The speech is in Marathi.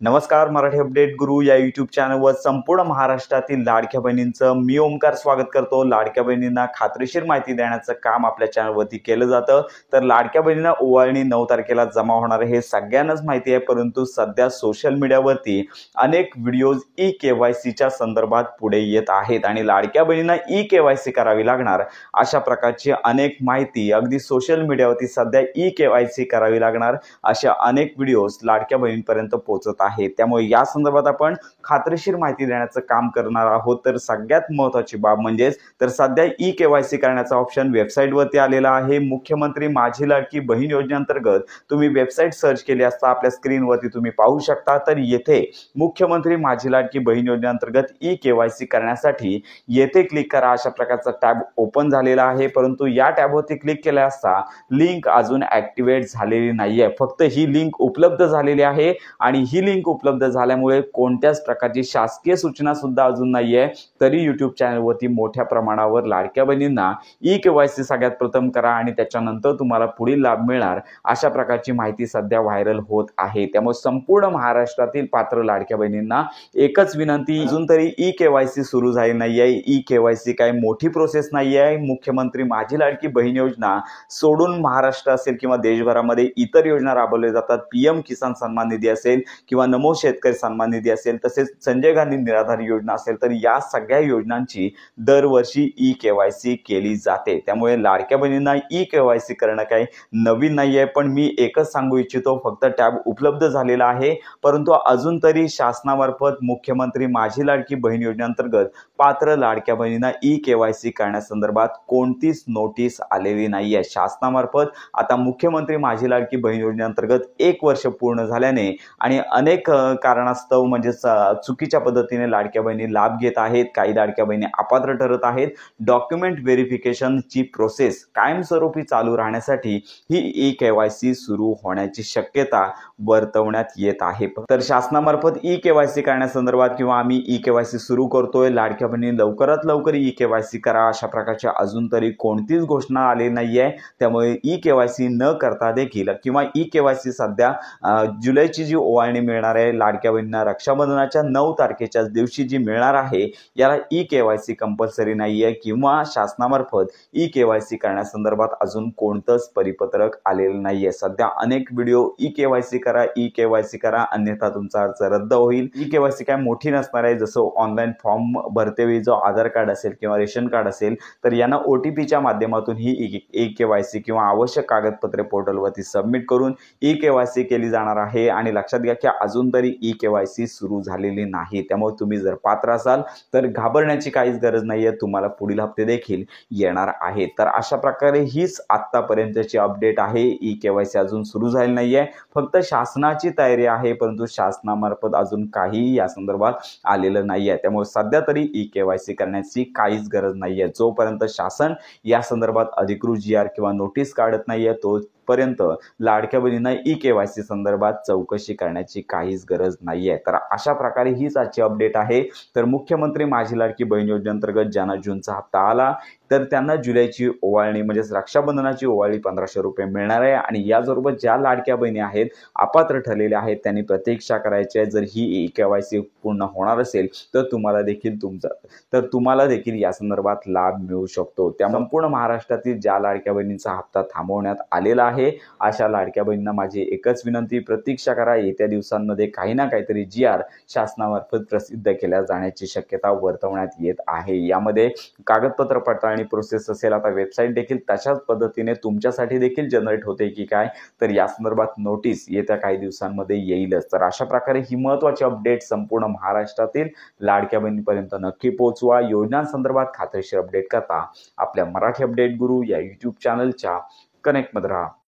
नमस्कार, मराठी अपडेट गुरु या यूट्यूब चॅनलवर संपूर्ण महाराष्ट्रातील लाडक्या बहिणींचं मी ओमकार स्वागत करतो। लाडक्या बहिणींना खात्रीशीर माहिती देण्याचं काम आपल्या चॅनलवरती केलं जातं। तर लाडक्या बहिणींना ओवाळणी 9 तारखेला जमा होणार आहे हे सगळ्यांनाच माहिती आहे, परंतु सध्या सोशल मीडियावरती अनेक व्हिडिओज ई-केवायसीच्या संदर्भात पुढे येत आहेत आणि लाडक्या बहिणींना ई-केवायसी करावी लागणार अशा प्रकारची अनेक माहिती अगदी सोशल मीडियावरती सध्या ई-केवायसी करावी लागणार अशा अनेक व्हिडिओज लाडक्या बहिणींपर्यंत पोहोचत आहे। त्यामुळे या संदर्भात आपण खात्रीशीर माहिती देण्याचं काम करणार आहोत। तर सगळ्यात महत्त्वाची बाब म्हणजे तर सध्या ई-केवायसी करण्याचा ऑप्शन वेबसाईटवरती आलेला आहे। मुख्यमंत्री माझी लाडकी बहीण योजनेअंतर्गत तुम्ही वेबसाईट सर्च केली असता आपल्या स्क्रीनवरती तुम्ही पाहू शकता। तर येथे मुख्यमंत्री माझी लाडकी बहीण योजनेअंतर्गत ई-केवायसी करण्यासाठी येथे क्लिक करा अशा प्रकारचा टॅब ओपन झालेला आहे, परंतु या टॅबवरती क्लिक केल्या असता लिंक अजून ॲक्टिवेट झालेली नाहीये। फक्त ही लिंक उपलब्ध झालेली आहे आणि ही लिंक उपलब्ध झाल्यामुळे कोणत्याच प्रकारची शासकीय सूचना सुद्धा अजून नाहीये। तरी YouTube चॅनलवरती मोठ्या प्रमाणावर लाडक्या बहिणींना ई-केवायसी सगळ्यात प्रथम करा आणि त्याच्यानंतर तुम्हाला पुढील लाभ मिळणार अशा प्रकारची माहिती सध्या व्हायरल होत आहे। त्यामुळे संपूर्ण महाराष्ट्रातील पात्र लाडक्या बहिणींना एकच विनंती, अजून तरी ई-केवायसी सुरू झाली नाहीये। ई-केवायसी काही मोठी प्रोसेस नाहीये। मुख्यमंत्री माझी लाडकी बहीण योजना सोडून महाराष्ट्र असेल किंवा देशभरामध्ये इतर योजना राबवल्या जातात। PM किसान सन्मान निधी असेल किंवा नमो शेतकरी सन्मान निधी असेल, तसेच संजय गांधी निराधार योजना असेल, तर या सगळ्या योजनांची दरवर्षी ई-केवायसी केली जाते। त्यामुळे लाडक्या बहिणींना ई-केवायसी करणं काही नवीन नाहीये। पण मी एकच सांगू इच्छितो, फक्त टॅब उपलब्ध झालेला आहे, परंतु अजून तरी शासनामार्फत मुख्यमंत्री माझी लाडकी बहीण योजनेअंतर्गत पात्र लाडक्या बहिणींना ई-केवायसी करण्यासंदर्भात कोणतीच नोटीस आलेली नाहीये। शासनामार्फत आता मुख्यमंत्री माझी लाडकी बहीण योजनेअंतर्गत 1 वर्ष पूर्ण झाल्याने आणि अनेक कारणास्तव म्हणजे चुकीच्या पद्धतीने लाडक्या बहिणी लाभ घेत आहेत, काही लाडक्या बहिणी अपात्र ठरत आहेत। डॉक्युमेंट व्हेरिफिकेशनची प्रोसेस कायमस्वरूपी चालू राहण्यासाठी ही ई-केवायसी सुरू होण्याची शक्यता वर्तवण्यात येत आहे। तर शासनामार्फत ई-केवायसी करण्यासंदर्भात किंवा आम्ही ई-केवायसी सुरू करतोय, लाडक्या बहिणी लवकरात लवकर ई-केवायसी करा अशा प्रकारच्या अजून तरी कोणतीच घोषणा आली नाहीये। त्यामुळे ई-केवायसी न करता देखील किंवा ई-केवायसी सध्या जुलैची जी ओवाळणी मिळणार आहे लाडक्या बहिणींना रक्षाबंधनाच्या 9 तारखेच्या दिवशी जी मिळणार आहे, याला ई-केवायसी कंपल्सरी नाहीये किंवा शासनामार्फत ई-केवायसी करण्यासंदर्भात अजून कोणतंच परिपत्रक आलेलं नाहीये। सध्या अनेक व्हिडिओ ई-केवायसी करा, ई-केवायसी करा अन्यथा तुमचा अर्ज रद्द होईल। ई-केवायसी काय मोठी नसणार आहे। जसं ऑनलाईन फॉर्म भरतेवेळी जो आधार कार्ड असेल किंवा रेशन कार्ड असेल, तर यांना OTPच्या माध्यमातून ही ई-केवायसी किंवा आवश्यक कागदपत्रे पोर्टलवरती सबमिट करून ई-केवायसी केली जाणार आहे। आणि लक्षात घ्या की अजून तरी ई-केवायसी सुरू झालेली नाही। त्यामुळे तुम्ही जर पात्र असाल तर घाबरण्याची काहीच गरज नाहीये, तुम्हाला पुढील हप्ते देखील येणार आहेत। तर अशा प्रकारे हीच आतापर्यंतची अपडेट आहे। ई-केवायसी अजून सुरू झाली नाहीये, फक्त शासनाची तयारी आहे, परंतु शासनामार्फत अजून काही या संदर्भात आलेलं नाहीये। त्यामुळे सध्या तरी ई-केवायसी करण्याची काहीच गरज नाहीये। जोपर्यंत शासन या संदर्भात अधिकृत GR किंवा नोटीस काढत नाहीये तोपर्यंत लाडक्या बहिणींना ई-केवायसी संदर्भात चौकशी करण्याची काहीच गरज नाहीये। तर अशा प्रकारे हीच आजची अपडेट आहे। तर मुख्यमंत्री माझी लाडकी बहीण योजनेअंतर्गत ज्यांना जूनचा हप्ता आला तर त्यांना जुलैची ओवाळणी म्हणजेच रक्षाबंधनाची ओवाळी 1500 रुपये मिळणार आहे। आणि याचबरोबर ज्या लाडक्या बहिणी आहेत अपात्र ठरलेल्या आहेत त्यांनी प्रतीक्षा करायची आहे। जर ही ई-केवायसी पूर्ण होणार असेल तर तुम्हाला देखील या संदर्भात लाभ मिळू शकतो। त्या संपूर्ण महाराष्ट्रातील ज्या लाडक्या बहिणींचा हप्ता थांबवण्यात आलेला आहे अशा लाडक्या बहिणींना माझी एकच विनंती, प्रतीक्षा करा। येत्या दिवसांमध्ये काही ना काहीतरी GR शासनामार्फत प्रसिद्ध केल्या जाण्याची शक्यता वर्तवण्यात येत आहे। यामध्ये कागदपत्र पडताळणी प्रोसेस असेल, आता वेबसाईट देखील तशाच पद्धतीने तुमच्यासाठी देखील जनरेट होते की काय, तर या संदर्भात नोटीस येत्या काही दिवसांमध्ये येईलच। तर अशा प्रकारे ही महत्त्वाची अपडेट संपूर्ण महाराष्ट्रातील लाडक्या बहिणीपर्यंत नक्की पोहोचवा। योजनांसंदर्भात खात्रीशीर अपडेट करता आपल्या मराठी अपडेट गुरु या YouTube चॅनलच्या कनेक्टमध्ये राहा।